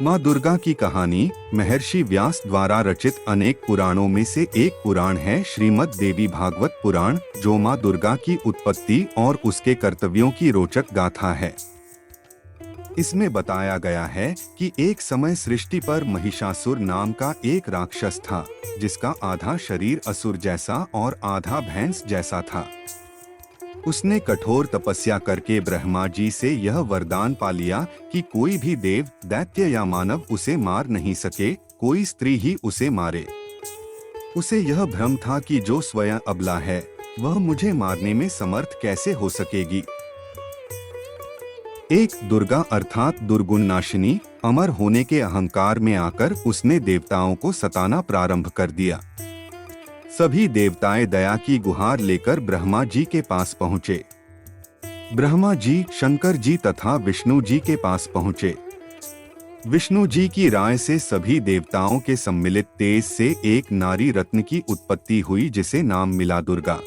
माँ दुर्गा की कहानी महर्षि व्यास द्वारा रचित अनेक पुराणों में से एक पुराण है श्रीमद् देवी भागवत पुराण, जो माँ दुर्गा की उत्पत्ति और उसके कर्तव्यों की रोचक गाथा है। इसमें बताया गया है कि एक समय सृष्टि पर महिषासुर नाम का एक राक्षस था, जिसका आधा शरीर असुर जैसा और आधा भैंस जैसा था। उसने कठोर तपस्या करके ब्रह्मा जी से यह वरदान पा लिया कि कोई भी देव, दैत्य या मानव उसे मार नहीं सके, कोई स्त्री ही उसे मारे। उसे यह भ्रम था कि जो स्वयं अबला है वह मुझे मारने में समर्थ कैसे हो सकेगी। एक दुर्गा अर्थात दुर्गुण नाशिनी अमर होने के अहंकार में आकर उसने देवताओं को सताना प्रारंभ कर दिया। सभी देवताएं दया की गुहार लेकर ब्रह्मा जी के पास पहुँचे। ब्रह्मा जी, शंकर जी तथा विष्णु जी के पास पहुँचे। विष्णु जी की राय से सभी देवताओं के सम्मिलित तेज से एक नारी रत्न की उत्पत्ति हुई, जिसे नाम मिला दुर्गा।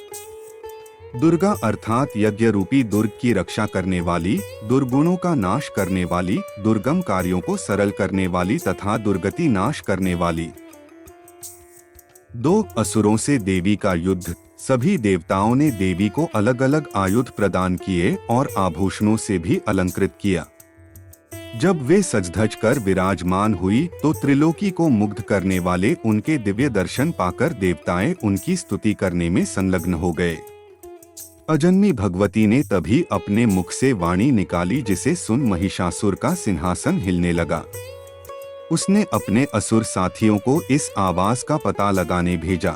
दुर्गा अर्थात यज्ञ रूपी दुर्ग की रक्षा करने वाली, दुर्गुणों का नाश करने वाली, दुर्गम कार्यों को सरल करने वाली तथा दुर्गति नाश करने वाली। दो असुरों से देवी का युद्ध। सभी देवताओं ने देवी को अलग अलग आयुध प्रदान किए और आभूषणों से भी अलंकृत किया। जब वे सज-धज कर विराजमान हुई तो त्रिलोकी को मुग्ध करने वाले उनके दिव्य दर्शन पाकर देवताएं उनकी स्तुति करने में संलग्न हो गए। अजन्मी भगवती ने तभी अपने मुख से वाणी निकाली, जिसे सुन महिषासुर का सिंहासन हिलने लगा। उसने अपने असुर साथियों को इस आवाज का पता लगाने भेजा।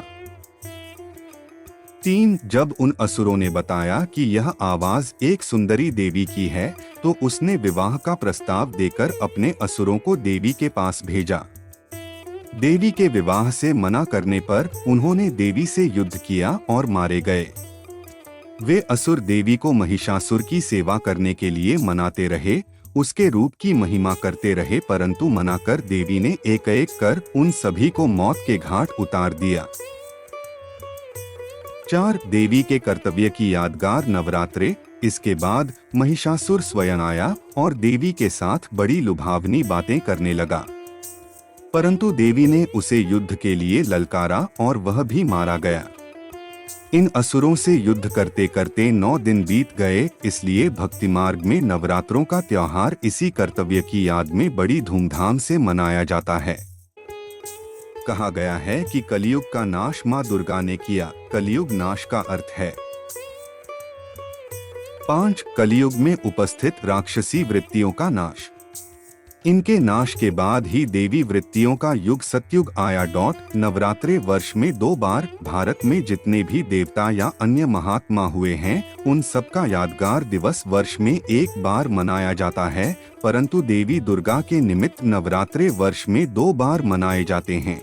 3 जब उन असुरों ने बताया कि यह आवाज एक सुंदरी देवी की है, तो उसने विवाह का प्रस्ताव देकर अपने असुरों को देवी के पास भेजा। देवी के विवाह से मना करने पर उन्होंने देवी से युद्ध किया और मारे गए। वे असुर देवी को महिषासुर की सेवा करने के लिए मनाते रहे, उसके रूप की महिमा करते रहे, परंतु मनाकर देवी ने एक एक कर उन सभी को मौत के घाट उतार दिया। 4 देवी के कर्तव्य की यादगार नवरात्रे। इसके बाद महिषासुर स्वयं आया और देवी के साथ बड़ी लुभावनी बातें करने लगा, परंतु देवी ने उसे युद्ध के लिए ललकारा और वह भी मारा गया। इन असुरों से युद्ध करते करते 9 दिन बीत गए, इसलिए भक्ति मार्ग में नवरात्रों का त्योहार इसी कर्तव्य की याद में बड़ी धूमधाम से मनाया जाता है। कहा गया है कि कलयुग का नाश माँ दुर्गा ने किया। कलयुग नाश का अर्थ है 5 कलयुग में उपस्थित राक्षसी वृत्तियों का नाश। इनके नाश के बाद ही देवी वृत्तियों का युग सतयुग आया। नवरात्रे वर्ष में 2 बार भारत में जितने भी देवता या अन्य महात्मा हुए हैं, उन सबका यादगार दिवस वर्ष में 1 बार मनाया जाता है, परंतु देवी दुर्गा के निमित्त नवरात्रे वर्ष में 2 बार मनाए जाते हैं।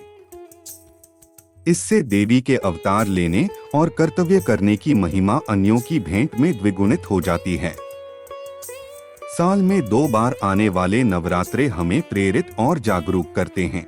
इससे देवी के अवतार लेने और कर्तव्य करने की महिमा अन्यों की भेंट में द्विगुणित हो जाती है। साल में 2 बार आने वाले नवरात्रे हमें प्रेरित और जागरूक करते हैं।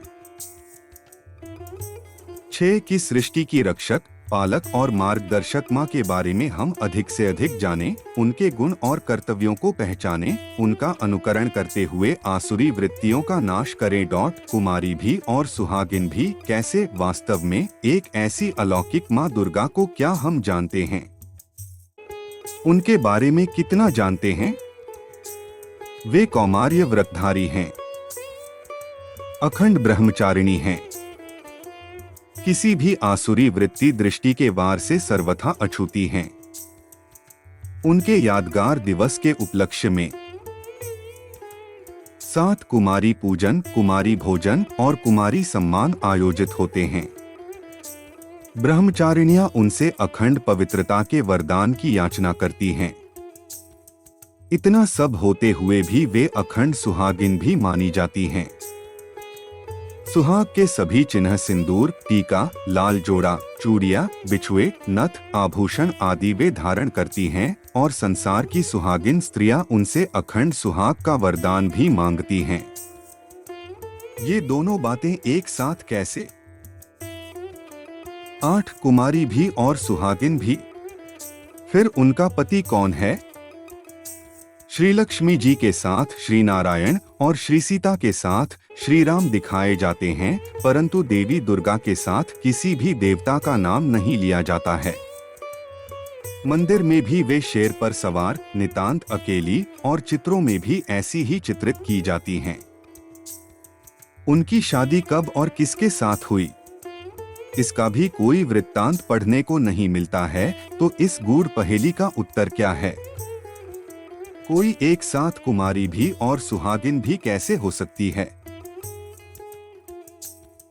6 की सृष्टि की रक्षक, पालक और मार्गदर्शक माँ के बारे में हम अधिक से अधिक जानें, उनके गुण और कर्तव्यों को पहचानें, उनका अनुकरण करते हुए आसुरी वृत्तियों का नाश करें। कुमारी भी और सुहागिन भी कैसे? वास्तव में एक ऐसी अलौकिक माँ दुर्गा को क्या हम जानते हैं? उनके बारे में कितना जानते हैं? वे कौमार्य व्रतधारी हैं, अखंड ब्रह्मचारिणी हैं, किसी भी आसुरी वृत्ति दृष्टि के वार से सर्वथा अछूती हैं। उनके यादगार दिवस के उपलक्ष्य में 7 कुमारी पूजन, कुमारी भोजन और कुमारी सम्मान आयोजित होते हैं। ब्रह्मचारिणियां उनसे अखंड पवित्रता के वरदान की याचना करती हैं। इतना सब होते हुए भी वे अखंड सुहागिन भी मानी जाती हैं। सुहाग के सभी चिन्ह सिंदूर, टीका, लाल जोड़ा, चूड़ियां, बिछुए, नथ, आभूषण आदि वे धारण करती हैं और संसार की सुहागिन स्त्रियां उनसे अखंड सुहाग का वरदान भी मांगती हैं। ये दोनों बातें एक साथ कैसे? 8 कुमारी भी और सुहागिन भी। फिर उनका पति कौन है? श्री लक्ष्मी जी के साथ श्री नारायण और श्री सीता के साथ श्री राम दिखाए जाते हैं, परंतु देवी दुर्गा के साथ किसी भी देवता का नाम नहीं लिया जाता है। मंदिर में भी वे शेर पर सवार, नितांत अकेली और चित्रों में भी ऐसी ही चित्रित की जाती हैं। उनकी शादी कब और किसके साथ हुई, इसका भी कोई वृत्तांत पढ़ने को नहीं मिलता है, तो इस गूढ़ पहेली का उत्तर क्या है? कोई एक साथ कुमारी भी और सुहागिन भी कैसे हो सकती है?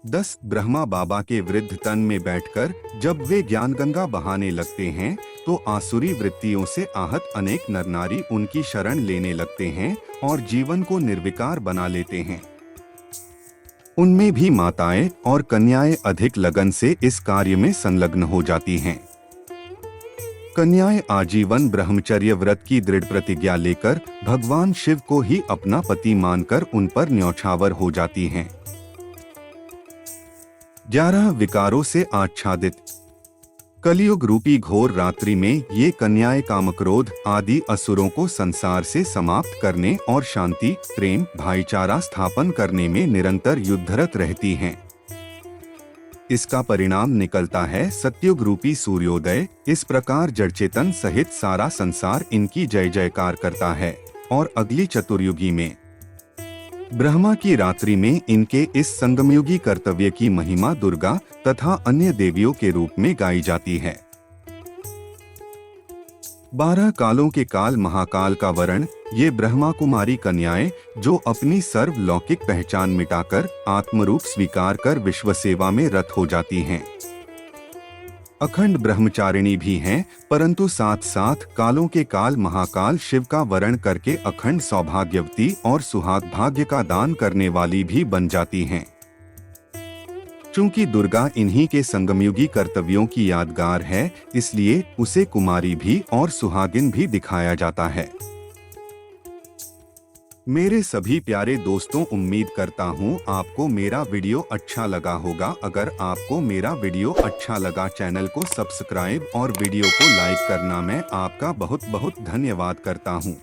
10 ब्रह्मा बाबा के वृद्ध तन में बैठकर जब वे ज्ञान गंगा बहाने लगते हैं, तो आसुरी वृत्तियों से आहत अनेक नर नारी उनकी शरण लेने लगते हैं और जीवन को निर्विकार बना लेते हैं। उनमें भी माताएं और कन्याएं अधिक लगन से इस कार्य में संलग्न हो जाती हैं। कन्याएं आजीवन ब्रह्मचर्य व्रत की दृढ़ प्रतिज्ञा लेकर भगवान शिव को ही अपना पति मानकर उन पर न्यौछावर हो जाती हैं। 11 विकारों से आच्छादित कलियुग रूपी घोर रात्रि में ये कन्याएं कामक्रोध आदि असुरों को संसार से समाप्त करने और शांति, प्रेम, भाईचारा स्थापन करने में निरंतर युद्धरत रहती हैं। इसका परिणाम निकलता है सत्युग रूपी सूर्योदय। इस प्रकार जड़चेतन सहित सारा संसार इनकी जय जयकार करता है और अगली चतुर्युगी में ब्रह्मा की रात्रि में इनके इस संगमयुगी कर्तव्य की महिमा दुर्गा तथा अन्य देवियों के रूप में गाई जाती है। 12 कालों के काल महाकाल का वरण ये ब्रह्मा कुमारी कन्याएं जो अपनी सर्वलौकिक पहचान मिटाकर आत्मरूप स्वीकार कर विश्व सेवा में रत हो जाती हैं। अखंड ब्रह्मचारिणी भी हैं, परंतु साथ साथ कालों के काल महाकाल शिव का वरण करके अखंड सौभाग्यवती और सुहाग भाग्य का दान करने वाली भी बन जाती हैं। चूंकि दुर्गा इन्हीं के संगमयुगी कर्तव्यों की यादगार है, इसलिए उसे कुमारी भी और सुहागिन भी दिखाया जाता है। मेरे सभी प्यारे दोस्तों, उम्मीद करता हूँ आपको मेरा वीडियो अच्छा लगा होगा। अगर आपको मेरा वीडियो अच्छा लगा, चैनल को सब्सक्राइब और वीडियो को लाइक करना मैं आपका बहुत बहुत धन्यवाद करता हूँ।